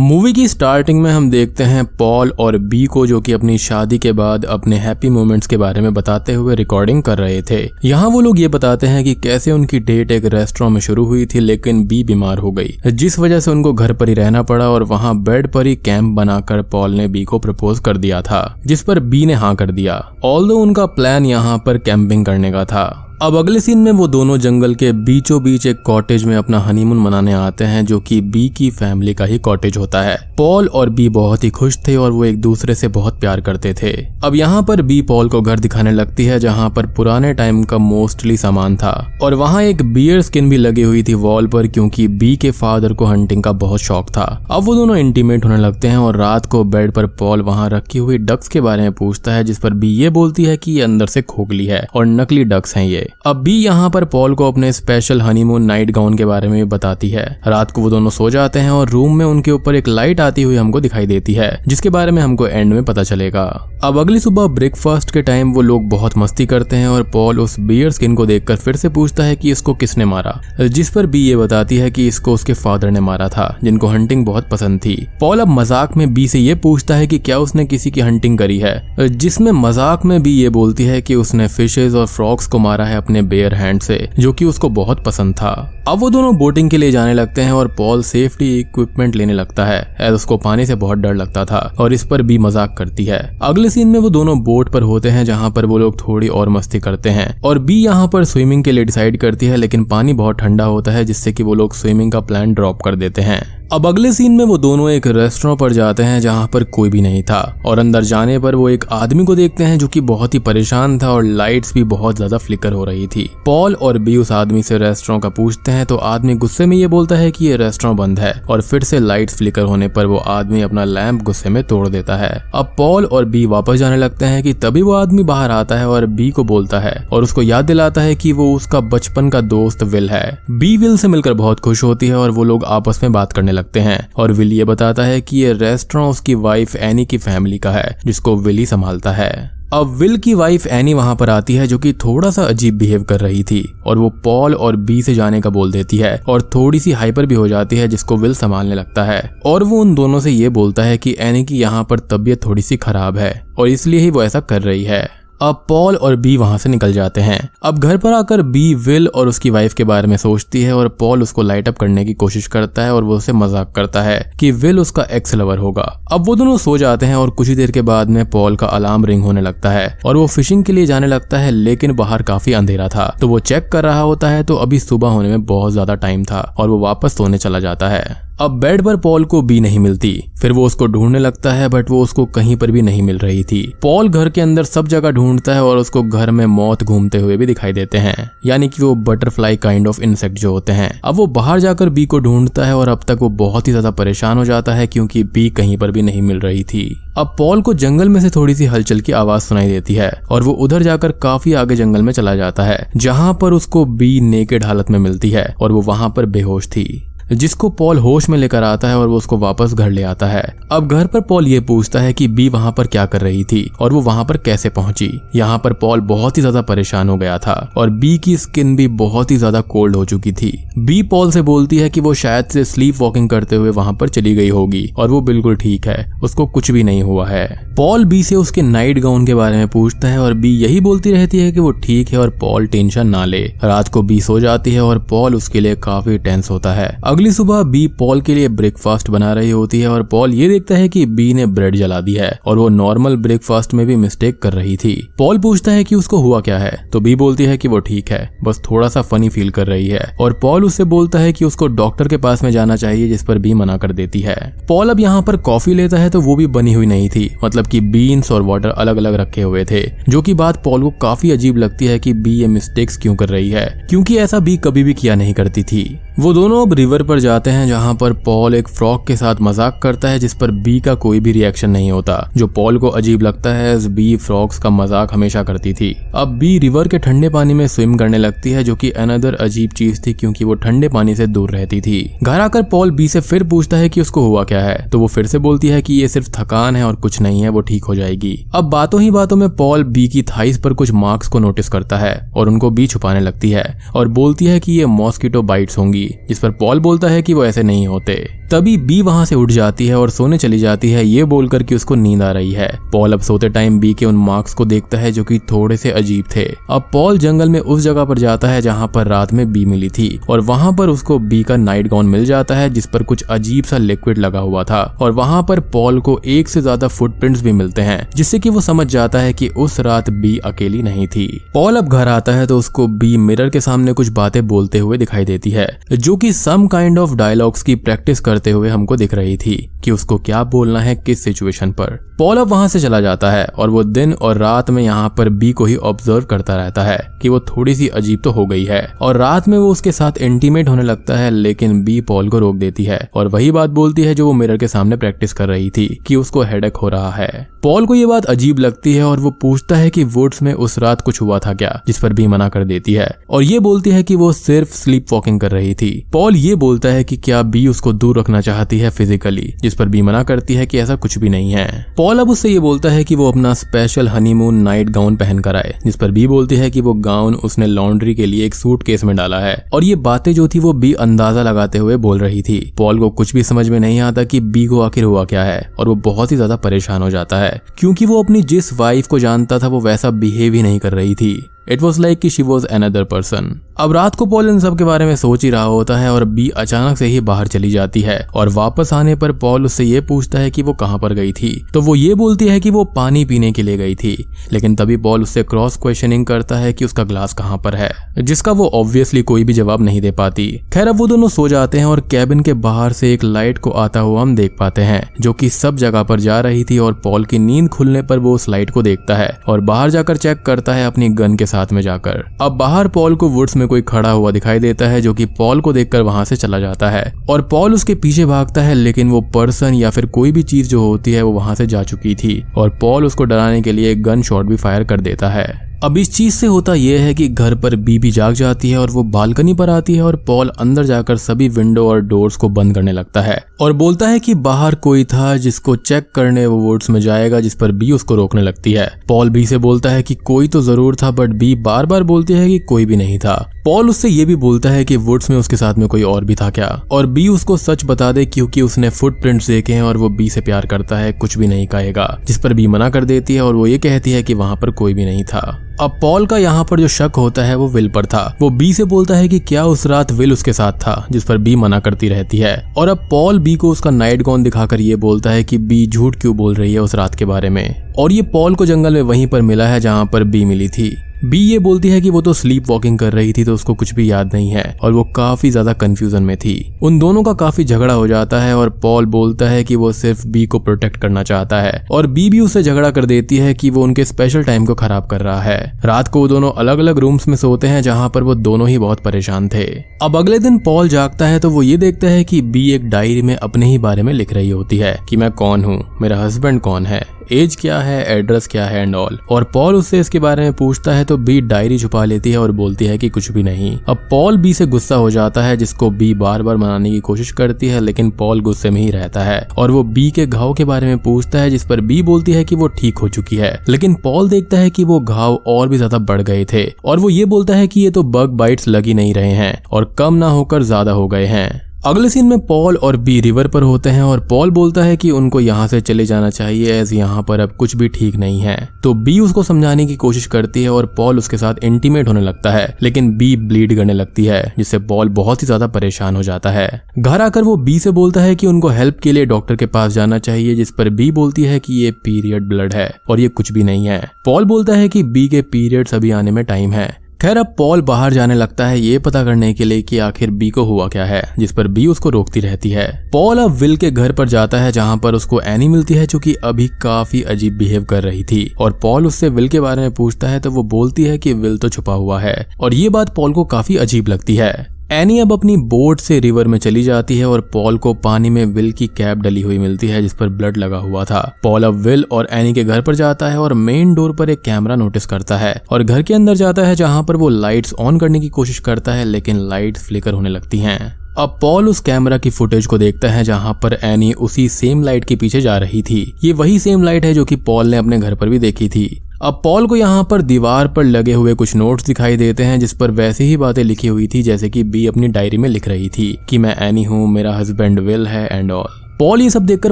Movie की starting में हम देखते हैं पॉल और बी को, जो कि अपनी शादी के बाद अपने हैप्पी मोमेंट्स के बारे में बताते हुए रिकॉर्डिंग कर रहे थे। यहाँ वो लोग ये बताते हैं कि कैसे उनकी डेट एक रेस्टोरेंट में शुरू हुई थी, लेकिन बी बीमार हो गई, जिस वजह से उनको घर पर ही रहना पड़ा और वहाँ बेड पर ही कैंप बनाकर पॉल ने बी को प्रपोज कर दिया था, जिस पर बी ने हाँ कर दिया। ऑल्दो उनका प्लान यहाँ पर कैंपिंग करने का था। अब अगले सीन में वो दोनों जंगल के बीचों बीच एक कॉटेज में अपना हनीमून मनाने आते हैं, जो कि बी की फैमिली का ही कॉटेज होता है। पॉल और बी बहुत ही खुश थे और वो एक दूसरे से बहुत प्यार करते थे। अब यहाँ पर बी पॉल को घर दिखाने लगती है, जहाँ पर पुराने टाइम का मोस्टली सामान था और वहाँ एक बियर स्किन भी लगी हुई थी वॉल पर, क्योंकि बी के फादर को हंटिंग का बहुत शौक था। अब वो दोनों इंटीमेट होने लगते हैं और रात को बेड पर पॉल वहाँ रखी हुई डक्स के बारे में पूछता है, जिस पर बी ये बोलती है कि ये अंदर से खोखली है और नकली डक्स हैं ये। अब बी यहाँ पर पॉल को अपने स्पेशल हनीमून नाइट गाउन के बारे में बताती है। रात को वो दोनों सो जाते हैं और रूम में उनके ऊपर एक लाइट आती हुई हमको दिखाई देती है, जिसके बारे में हमको एंड में पता चलेगा। अब अगली सुबह ब्रेकफास्ट के टाइम वो लोग बहुत मस्ती करते हैं और पॉल उस बियर स्किन को देखकर फिर से पूछता है कि इसको किसने मारा, जिस पर बी ये बताती है कि इसको उसके फादर ने मारा था, जिनको हंटिंग बहुत पसंद थी। पॉल अब मजाक में बी से ये पूछता है कि क्या उसने किसी की हंटिंग करी है, जिसमें मजाक में बी ये बोलती है कि उसने फिशेज और फ्रॉग्स को मारा है अपने बेयर हैंड से, जो कि उसको बहुत पसंद था। अब वो दोनों बोटिंग के लिए जाने लगते हैं और पॉल सेफ्टी इक्विपमेंट लेने लगता है, एज उसको पानी से बहुत डर लगता था और इस पर बी मजाक करती है। अगले सीन में वो दोनों बोट पर होते हैं, जहाँ पर वो लोग थोड़ी और मस्ती करते हैं और बी यहाँ पर स्विमिंग के लिए डिसाइड करती है, लेकिन पानी बहुत ठंडा होता है, जिससे कि वो लोग स्विमिंग का प्लान ड्रॉप कर देते हैं। अब अगले सीन में वो दोनों एक रेस्टोरेंट पर जाते हैं, जहाँ पर कोई भी नहीं था और अंदर जाने पर वो एक आदमी को देखते हैं, जो कि बहुत ही परेशान था और लाइट्स भी बहुत ज्यादा फ्लिकर हो रही थी। पॉल और बी उस आदमी से रेस्टोरेंट का पूछते हैं, तो आदमी गुस्से में ये बोलता है कि ये रेस्टोरेंट बंद है और फिर से लाइट्स फ्लिकर होने पर वो आदमी अपना लैंप गुस्से में तोड़ देता है। अब पॉल और बी वापस जाने लगते हैं कि तभी वो आदमी बाहर आता है और बी को बोलता है और उसको याद दिलाता है कि वो उसका बचपन का दोस्त विल है। बी विल से मिलकर बहुत खुश होती है और वो लोग आपस में बात करने लगते हैं और विल ये बताता है कि ये रेस्टोरेंट उसकी वाइफ एनी की फैमिली का है, जिसको विल ही संभालता है। अब विल की वाइफ एनी वहां पर आती है, जो कि थोड़ा सा अजीब बिहेव कर रही थी और वो पॉल और बी से जाने का बोल देती है और थोड़ी सी हाइपर भी हो जाती है, जिसको विल संभालने लगता है और वो उन दोनों से ये बोलता है कि एनी की यहाँ पर तबीयत थोड़ी सी खराब है और इसलिए ही वो ऐसा कर रही है। अब पॉल और बी वहां से निकल जाते हैं। अब घर पर आकर बी विल और उसकी वाइफ के बारे में सोचती है और पॉल उसको लाइट अप करने की कोशिश करता है और वो उसे मजाक करता है कि विल उसका एक्स लवर होगा। अब वो दोनों सो जाते हैं और कुछ ही देर के बाद में पॉल का अलार्म रिंग होने लगता है और वो फिशिंग के लिए जाने लगता है, लेकिन बाहर काफी अंधेरा था, तो वो चेक कर रहा होता है तो अभी सुबह होने में बहुत ज्यादा टाइम था और वो वापस सोने चला जाता है। अब बेड पर पॉल को बी नहीं मिलती, फिर वो उसको ढूंढने लगता है, बट वो उसको कहीं पर भी नहीं मिल रही थी। पॉल घर के अंदर सब जगह ढूंढता है और उसको घर में मौत घूमते हुए भी दिखाई देते हैं, यानी कि वो बटरफ्लाई काइंड ऑफ इंसेक्ट जो होते हैं। अब वो बाहर जाकर बी को ढूंढता है और अब तक वो बहुत ही ज्यादा परेशान हो जाता है, क्योंकि बी कहीं पर भी नहीं मिल रही थी। अब पॉल को जंगल में से थोड़ी सी हलचल की आवाज सुनाई देती है और वो उधर जाकर काफी आगे जंगल में चला जाता है, जहाँ पर उसको बी नेकेड हालत में मिलती है और वो वहां पर बेहोश थी, जिसको पॉल होश में लेकर आता है और वो उसको वापस घर ले आता है। अब घर पर पॉल ये पूछता है कि बी वहां पर क्या कर रही थी और वो वहां पर कैसे पहुंची। यहाँ पर पॉल बहुत ही ज्यादा परेशान हो गया था और बी की स्किन भी बहुत ही ज्यादा कोल्ड हो चुकी थी। बी पॉल से बोलती है कि वो शायद से स्लीप वॉकिंग करते हुए वहां पर चली गई होगी और वो बिल्कुल ठीक है, उसको कुछ भी नहीं हुआ है। पॉल बी से उसके नाइट गाउन के बारे में पूछता है और बी यही बोलती रहती है कि वो ठीक है और पॉल टेंशन ना ले। रात को बी सो जाती है और पॉल उसके लिए काफी टेंस होता है। अगली सुबह बी पॉल के लिए ब्रेकफास्ट बना रही होती है और पॉल ये देखता है कि बी ने ब्रेड जला दी है और वो नॉर्मल ब्रेकफास्ट में भी मिस्टेक कर रही थी। पॉल पूछता है कि उसको हुआ क्या है, तो बी बोलती है कि वो ठीक है, बस थोड़ा सा फनी फील कर रही है और पॉल उससे बोलता है कि उसको डॉक्टर के पास में जाना चाहिए, जिस पर बी मना कर देती है। पॉल अब यहाँ पर कॉफी लेता है तो वो भी बनी हुई नहीं थी, मतलब कि बीन्स और वाटर अलग अलग रखे हुए थे, जो कि बात पॉल को काफी अजीब लगती है कि बी ये मिस्टेक्स क्यों कर रही है, क्योंकि ऐसा बी कभी भी किया नहीं करती थी। वो दोनों अब रिवर पर जाते हैं, जहाँ पर पॉल एक फ्रॉग के साथ मजाक करता है, जिस पर बी का कोई भी रिएक्शन नहीं होता, जो पॉल को अजीब लगता है। बी फ्रॉग्स का मजाक हमेशा करती थी। अब बी रिवर के ठंडे पानी में स्विम करने लगती है, जो कि अनदर अजीब चीज थी, क्योंकि वो ठंडे पानी से दूर रहती थी। घर आकर पॉल बी से फिर पूछता है कि उसको हुआ क्या है, तो वो फिर से बोलती है कि ये सिर्फ थकान है और कुछ नहीं है, वो ठीक हो जाएगी। अब बातों ही बातों में पॉल बी की थाइस पर कुछ मार्क्स को नोटिस करता है और उनको बी छुपाने लगती है और बोलती है कि ये मॉस्किटो बाइट्स होंगी, जिस पर पॉल बोलता है कि वो ऐसे नहीं होते। तभी बी वहां से उठ जाती है और सोने चली जाती है, ये बोलकर कि उसको नींद आ रही है। पॉल अब सोते टाइम बी के उन मार्क्स को देखता है जो कि थोड़े से अजीब थे। अब पॉल जंगल में उस जगह पर जाता है जहां पर रात में बी मिली थी और वहां पर उसको बी का नाइट गाउन मिल जाता है जिस पर कुछ अजीब सा लिक्विड लगा हुआ था और वहां पर पॉल को एक से ज्यादा फुटप्रिंट्स भी मिलते हैं, जिससे कि वो समझ जाता है कि उस रात बी अकेली नहीं थी। पॉल अब घर आता है तो उसको बी मिरर के सामने कुछ बातें बोलते हुए दिखाई देती है, जो कि सम काइंड ऑफ डायलॉग्स की प्रैक्टिस करते हुए हमको दिख रही थी कि उसको क्या बोलना है किस सिचुएशन पर। पॉल अब वहां से चला जाता है और वो दिन और रात में यहाँ पर बी को ही ऑब्जर्व करता रहता है कि वो थोड़ी सी अजीब तो हो गई है और रात में वो उसके साथ इंटीमेट होने लगता है, लेकिन बी पॉल को रोक देती है और वही बात बोलती है जो वो मिरर के सामने प्रैक्टिस कर रही थी कि उसको हेडेक हो रहा है। पॉल को ये बात अजीब लगती है और वो पूछता है कि वुड्स में उस रात कुछ हुआ था क्या, जिस पर बी मना कर देती है और ये बोलती है कि वो सिर्फ स्लीप वॉकिंग कर रही थी। पॉल ये बोलता है कि क्या बी उसको दूर रखना चाहती है फिजिकली, जिस पर बी मना करती है कि ऐसा कुछ भी नहीं है। पॉल अब उससे ये बोलता है कि वो अपना स्पेशल हनीमून नाइट गाउन पहन कर आए, जिस पर बी बोलती है कि वो गाउन उसने लॉन्ड्री के लिए एक सूटकेस में डाला है और ये बातें जो थी वो बी अंदाजा लगाते हुए बोल रही थी। पॉल को कुछ भी समझ में नहीं आता कि बी को आखिर हुआ क्या है और वो बहुत ही ज्यादा परेशान हो जाता है क्योंकि वो अपनी जिस वाइफ को जानता था वो वैसा बिहेव ही नहीं कर रही थी। इट वॉज लाइक कि शी वॉज अनदर पर्सन। अब रात को पॉल इन सब के बारे में सोच ही रहा होता है और बी अचानक से ही बाहर चली जाती है और वापस आने पर पॉल उससे ये पूछता है कि वो कहाँ पर गई थी, तो वो ये बोलती है कि वो पानी पीने के लिए गई थी, लेकिन तभी पॉल उससे क्रॉस क्वेश्चनिंग करता है कि उसका ग्लास कहाँ पर है, जिसका वो ऑब्वियसली कोई भी जवाब नहीं दे पाती। खैर अब वो दोनों सो जाते हैं और कैबिन के बाहर से एक लाइट को आता हुआ हम देख पाते हैं जो कि सब जगह पर जा रही थी और पॉल की नींद खुलने पर वो उस लाइट को देखता है और बाहर जाकर चेक करता है अपनी गन के साथ में जाकर। अब बाहर पॉल को वुड्स में कोई खड़ा हुआ दिखाई देता है जो कि पॉल को देखकर वहां से चला जाता है और पॉल उसके पीछे भागता है, लेकिन वो पर्सन या फिर कोई भी चीज जो होती है वो वहां से जा चुकी थी और पॉल उसको डराने के लिए एक गन शॉट भी फायर कर देता है। अब इस चीज से होता यह है कि घर पर बी भी जाग जाती है और वो बालकनी पर आती है और पॉल अंदर जाकर सभी विंडो और डोर्स को बंद करने लगता है और बोलता है कि बाहर कोई था जिसको चेक करने वो वुड्स में जाएगा, जिस पर बी उसको रोकने लगती है। पॉल बी से बोलता है कि कोई तो जरूर था, बट बी बार बार बोलती है कि कोई भी नहीं था। पॉल उससे ये भी बोलता है कि वुड्स में उसके साथ में कोई और भी था क्या, और बी उसको सच बता दे क्योंकि उसने फुटप्रिंट्स देखे हैं और वो बी से प्यार करता है, कुछ भी नहीं कहेगा, जिस पर बी मना कर देती है और वो ये कहती है कि वहां पर कोई भी नहीं था। अब पॉल का यहाँ पर जो शक होता है वो विल पर था। वो बी से बोलता है कि क्या उस रात विल उसके साथ था, जिस पर बी मना करती रहती है और अब पॉल बी को उसका नाइट गाउन दिखाकर ये बोलता है कि बी झूठ क्यों बोल रही है उस रात के बारे में, और ये पॉल को जंगल में वहीं पर मिला है जहाँ पर बी मिली थी। बी ये बोलती है कि वो तो स्लीप वॉकिंग कर रही थी तो उसको कुछ भी याद नहीं है और वो काफी ज्यादा कंफ्यूजन में थी। उन दोनों का काफी झगड़ा हो जाता है और पॉल बोलता है कि वो सिर्फ बी को प्रोटेक्ट करना चाहता है और बी भी उससे झगड़ा कर देती है कि वो उनके स्पेशल टाइम को खराब कर रहा है। रात को वो दोनों अलग अलग रूम्स में सोते हैं जहाँ पर वो दोनों ही बहुत परेशान थे। अब अगले दिन पॉल जागता है तो वो ये देखता है कि बी एक डायरी में अपने ही बारे में लिख रही होती है कि मैं कौन हूँ, मेरा हस्बैंड कौन है, एज क्या है, एड्रेस क्या है एंड ऑल। और पॉल उससे इसके बारे में पूछता है तो बी डायरी छुपा लेती है और बोलती है कि कुछ भी नहीं। अब पॉल बी से गुस्सा हो जाता है, जिसको बी बार बार मनाने की कोशिश करती है, लेकिन पॉल गुस्से में ही रहता है और वो बी के घाव के बारे में पूछता है, जिस पर बी बोलती है कि वो ठीक हो चुकी है, लेकिन पॉल देखता है कि वो घाव और भी ज्यादा बढ़ गए थे और वो ये बोलता है कि ये तो बग बाइट्स लगी नहीं रहे हैं और कम ना होकर ज्यादा हो गए हैं। अगले सीन में पॉल और बी रिवर पर होते हैं और पॉल बोलता है कि उनको यहाँ से चले जाना चाहिए एज यहाँ पर अब कुछ भी ठीक नहीं है। तो बी उसको समझाने की कोशिश करती है और पॉल उसके साथ इंटीमेट होने लगता है, लेकिन बी ब्लीड करने लगती है, जिससे पॉल बहुत ही ज्यादा परेशान हो जाता है। घर आकर वो बी से बोलता है कि उनको हेल्प के लिए डॉक्टर के पास जाना चाहिए, जिस पर बी बोलती है कि ये पीरियड ब्लड है और ये कुछ भी नहीं है। पॉल बोलता है कि बी के पीरियड्स अभी आने में टाइम है। खैर अब पॉल बाहर जाने लगता है ये पता करने के लिए कि आखिर बी को हुआ क्या है, जिस पर बी उसको रोकती रहती है। पॉल अब विल के घर पर जाता है जहां पर उसको एनी मिलती है जो कि अभी काफी अजीब बिहेव कर रही थी और पॉल उससे विल के बारे में पूछता है तो वो बोलती है कि विल तो छुपा हुआ है और ये बात पॉल को काफी अजीब लगती है। एनी अब अपनी बोट से रिवर में चली जाती है और पॉल को पानी में विल की कैप डली हुई मिलती है जिस पर ब्लड लगा हुआ था। पॉल अब विल और एनी के घर पर जाता है और मेन डोर पर एक कैमरा नोटिस करता है और घर के अंदर जाता है जहां पर वो लाइट्स ऑन करने की कोशिश करता है, लेकिन लाइट्स फ्लिकर होने लगती हैं। अब पॉल उस कैमरा की फुटेज को देखता है जहां पर एनी उसी सेम लाइट के पीछे जा रही थी। ये वही सेम लाइट है जो कि पॉल ने अपने घर पर भी देखी थी। अब पॉल को यहाँ पर दीवार पर लगे हुए कुछ नोट्स दिखाई देते हैं जिस पर वैसी ही बातें लिखी हुई थी जैसे कि बी अपनी डायरी में लिख रही थी कि मैं एनी हूँ, मेरा हस्बैंड विल है एंड ऑल। पॉल ये सब देखकर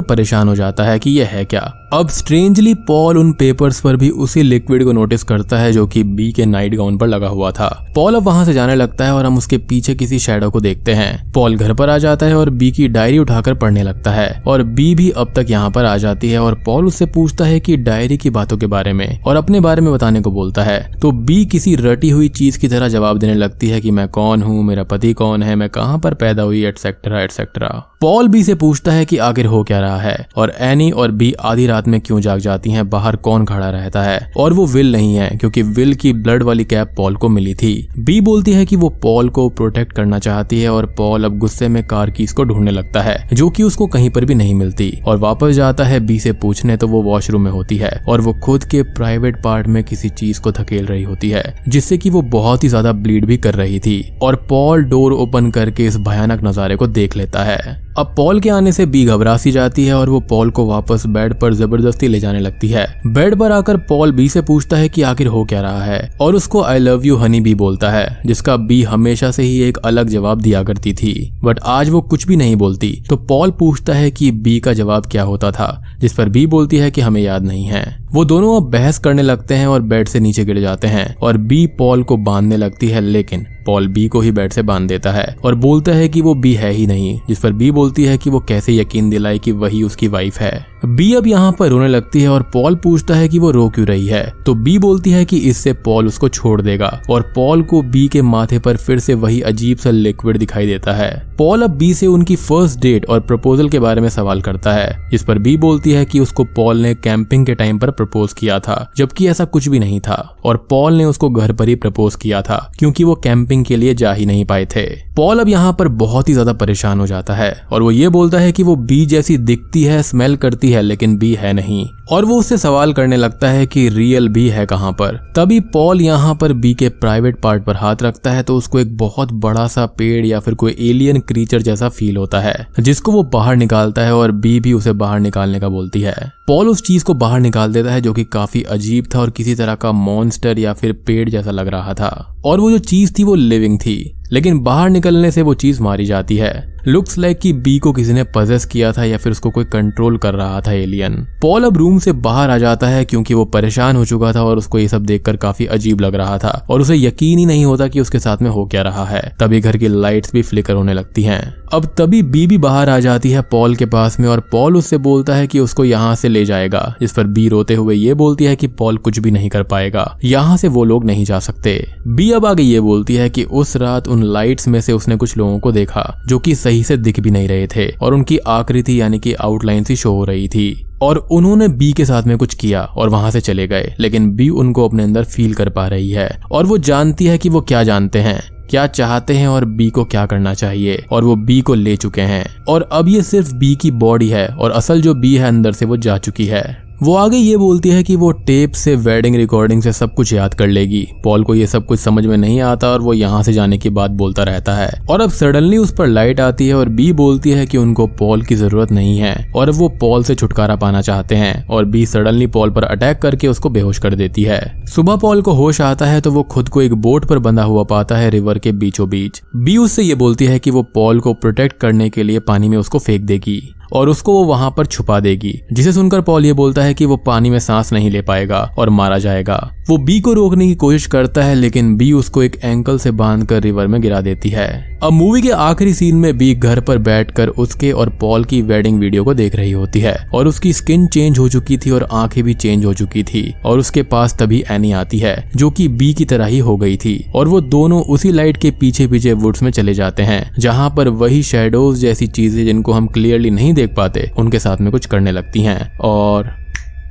परेशान हो जाता है कि यह है क्या। अब स्ट्रेंजली पॉल उन पेपर्स पर भी उसी लिक्विड को नोटिस करता है जो कि बी के नाइट गाउन पर लगा हुआ था। पॉल अब वहां से जाने लगता है और हम उसके पीछे किसी शैडो को देखते हैं। पॉल घर पर आ जाता है और बी की डायरी उठाकर पढ़ने लगता है और बी भी अब तक यहाँ पर आ जाती है और पॉल उससे पूछता है कि डायरी की बातों के बारे में और अपने बारे में बताने को बोलता है। तो बी किसी रटी हुई चीज की तरह जवाब देने लगती है कि मैं कौन हूँ, मेरा पति कौन है, मैं कहाँ पर पैदा हुई, एटसेट्रा एटसेट्रा। पॉल बी से पूछता है कि आखिर हो क्या रहा है और एनी और बी आधी रात में क्यों जाग जाती हैं, बाहर कौन खड़ा रहता है और वो विल नहीं है क्योंकि विल की ब्लड वाली कैप पॉल को मिली थी। बी बोलती है कि वो पॉल को प्रोटेक्ट करना चाहती है और पॉल अब गुस्से में कार कीज को ढूंढने लगता है जो कि उसको कहीं पर भी नहीं मिलती और वापस जाता है बी से पूछने तो वो वॉशरूम में होती है और वो खुद के प्राइवेट पार्ट में किसी चीज को धकेल रही होती है जिससे कि वो बहुत ही ज्यादा ब्लीड भी कर रही थी और पॉल डोर ओपन करके इस भयानक नजारे को देख लेता है। अब पॉल के आने से बी घबरा सी जाती है और वो पॉल को वापस बेड पर जबरदस्ती ले जाने लगती है। बेड पर आकर पॉल बी से पूछता है कि आखिर हो क्या रहा है और उसको I love you honey bee बोलता है जिसका बी हमेशा से ही एक अलग जवाब दिया करती थी बट आज वो कुछ भी नहीं बोलती। तो पॉल पूछता है कि बी का जवाब क्या होता था जिस पर बी बोलती है कि हमें याद नहीं है। वो दोनों अब बहस करने लगते हैं और बेड से नीचे गिर जाते हैं और बी पॉल को बांधने लगती है लेकिन पॉल बी को ही बेड से बांध देता है और बोलता है कि वो बी है ही नहीं जिस पर बी बोलती है कि वो कैसे यकीन दिलाए कि वही उसकी वाइफ है। बी अब यहाँ पर रोने लगती है और पॉल पूछता है कि वो रो क्यों रही है तो बी बोलती है कि इससे पॉल उसको छोड़ देगा और पॉल को बी के माथे पर फिर से वही अजीब सा लिक्विड दिखाई देता है। पॉल अब बी से उनकी फर्स्ट डेट और प्रपोजल के बारे में सवाल करता है जिस पर बी बोलती है कि उसको पॉल ने कैंपिंग के टाइम पर प्रपोज किया था जबकि ऐसा कुछ भी नहीं था और पॉल ने उसको घर पर ही प्रपोज किया था क्योंकि वो कैंपिंग के लिए जा ही नहीं पाए थे। पॉल अब यहाँ पर बहुत ही ज्यादा परेशान हो जाता है और वो ये बोलता है कि वो बी जैसी दिखती है, स्मेल करती है लेकिन बी है नहीं और वो उससे सवाल करने लगता है कि रियल बी है कहाँ पर। तभी पॉल यहाँ पर बी के प्राइवेट पार्ट पर हाथ रखता है तो उसको एक बहुत बड़ा सा पेड़ या फिर कोई एलियन क्रीचर जैसा फील होता है जिसको वो बाहर निकालता है और बी भी उसे बाहर निकालने का बोलती है। पॉल उस चीज को बाहर निकाल देता है जो कि काफी अजीब था और किसी तरह का मॉन्स्टर या फिर पेड़ जैसा लग रहा था और वो जो चीज थी वो लिविंग थी लेकिन बाहर निकलने से वो चीज मारी जाती है। लुक्स लाइक कि बी को किसी ने पजेस किया था या फिर उसको कोई कंट्रोल कर रहा था एलियन। पॉल अब रूम से बाहर आ जाता है क्योंकि वो परेशान हो चुका था और उसको ये सब देखकर काफी अजीब लग रहा था और उसे यकीन ही नहीं होता कि उसके साथ में हो क्या रहा है। तभी घर की लाइट्स भी फ्लिकर होने लगती हैं। अब तभी बी भी बाहर आ जाती है पॉल के पास में और पॉल उससे बोलता है कि उसको यहाँ से ले जाएगा जिस पर बी रोते हुए ये बोलती है कि पॉल कुछ भी नहीं कर पाएगा, यहाँ से वो लोग नहीं जा सकते। बी अब आगे ये बोलती है कि उस रात उन लाइट्स में से उसने कुछ लोगों को देखा जो कि सही से दिख भी नहीं रहे थे और उनकी आकृति यानी कि आउटलाइन सी शो हो रही थी और उन्होंने बी के साथ में कुछ किया और वहां से चले गए लेकिन बी उनको अपने अंदर फील कर पा रही है और वो जानती है कि वो क्या जानते हैं, क्या चाहते हैं और बी को क्या करना चाहिए और वो बी को ले चुके हैं और अब ये सिर्फ बी की बॉडी है और असल जो बी है अंदर से वो जा चुकी है। वो आगे ये बोलती है कि वो टेप से, वेडिंग रिकॉर्डिंग से सब कुछ याद कर लेगी। पॉल को ये सब कुछ समझ में नहीं आता और वो यहाँ से जाने की बात बोलता रहता है और अब सडनली उस पर लाइट आती है और बी बोलती है कि उनको पॉल की जरूरत नहीं है और वो पॉल से छुटकारा पाना चाहते हैं और बी सडनली पॉल पर अटैक करके उसको बेहोश कर देती है। सुबह पॉल को होश आता है तो वो खुद को एक बोट पर बंधा हुआ पाता है रिवर के बीचों बीच। बी उससे ये बोलती है कि वो पॉल को प्रोटेक्ट करने के लिए पानी में उसको फेंक देगी और उसको वो वहां पर छुपा देगी, जिसे सुनकर पॉल ये बोलता है कि वो पानी में सांस नहीं ले पाएगा और मारा जाएगा। वो बी को रोकने की कोशिश करता है लेकिन बी उसको एक एंकल से बांधकर रिवर में गिरा देती है। अब मूवी के आखिरी सीन में बी घर पर बैठकर उसके और पॉल की वेडिंग वीडियो को देख रही होती है और उसकी स्किन चेंज हो चुकी थी और आंखें भी चेंज हो चुकी थी और उसके पास तभी एनी आती है जो कि बी की तरह ही हो गई थी और वो दोनों उसी लाइट के पीछे पीछे वुड्स में चले जाते हैं जहाँ पर वही शैडोज जैसी चीजें जिनको हम क्लियरली नहीं देख पाते उनके साथ में कुछ करने लगती हैं और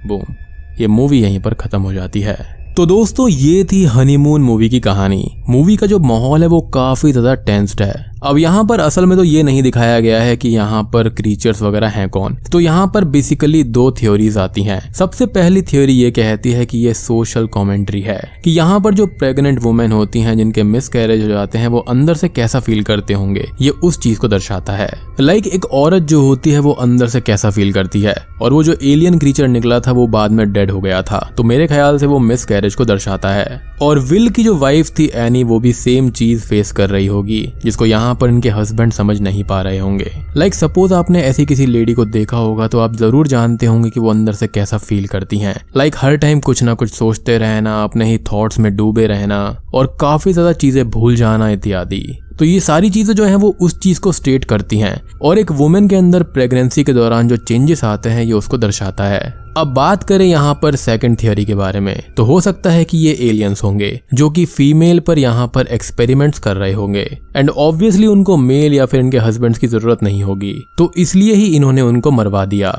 बूम, ये मूवी यहीं पर खत्म हो जाती है। तो दोस्तों ये थी हनीमून मूवी की कहानी। मूवी का जो माहौल है वो काफी ज्यादा टेंस्ड है। अब यहाँ पर असल में तो ये नहीं दिखाया गया है कि यहाँ पर क्रीचर्स वगैरह हैं कौन। तो यहाँ पर बेसिकली दो थ्योरीज आती हैं। सबसे पहली थ्योरी ये कहती है कि ये सोशल कमेंट्री है कि यहाँ पर जो प्रेग्नेंट वुमेन होती हैं जिनके मिसकैरेज हो जाते हैं वो अंदर से कैसा फील करते होंगे, ये उस चीज को दर्शाता है। लाइक एक औरत जो होती है वो अंदर से कैसा फील करती है, और वो जो एलियन क्रीचर निकला था वो बाद में डेड हो गया था, तो मेरे ख्याल से वो मिसकैरेज को दर्शाता है। और विल की जो वाइफ थी एनी, वो भी सेम चीज फेस कर रही होगी जिसको यहाँ पर इनके हस्बैंड समझ नहीं पा रहे होंगे। लाइक सपोज आपने ऐसी किसी लेडी को देखा होगा तो आप जरूर जानते होंगे कि वो अंदर से कैसा फील करती हैं। लाइक हर टाइम कुछ ना कुछ सोचते रहना, अपने ही थॉट्स में डूबे रहना और काफी ज्यादा चीजें भूल जाना इत्यादि। तो ये सारी चीजें जो हैं वो उस चीज को स्टेट करती हैं, और एक वुमेन के अंदर प्रेगनेंसी के दौरान जो चेंजेस आते हैं ये उसको दर्शाता है। अब बात करें यहाँ पर सेकंड थियरी के बारे में, तो हो सकता है कि ये एलियंस होंगे जो कि फीमेल पर यहाँ पर एक्सपेरिमेंट्स कर रहे होंगे, एंड ऑब्वियसली उनको मेल या फिर इनके हस्बैंड्स की जरूरत नहीं होगी, तो इसलिए ही इन्होंने उनको मरवा दिया।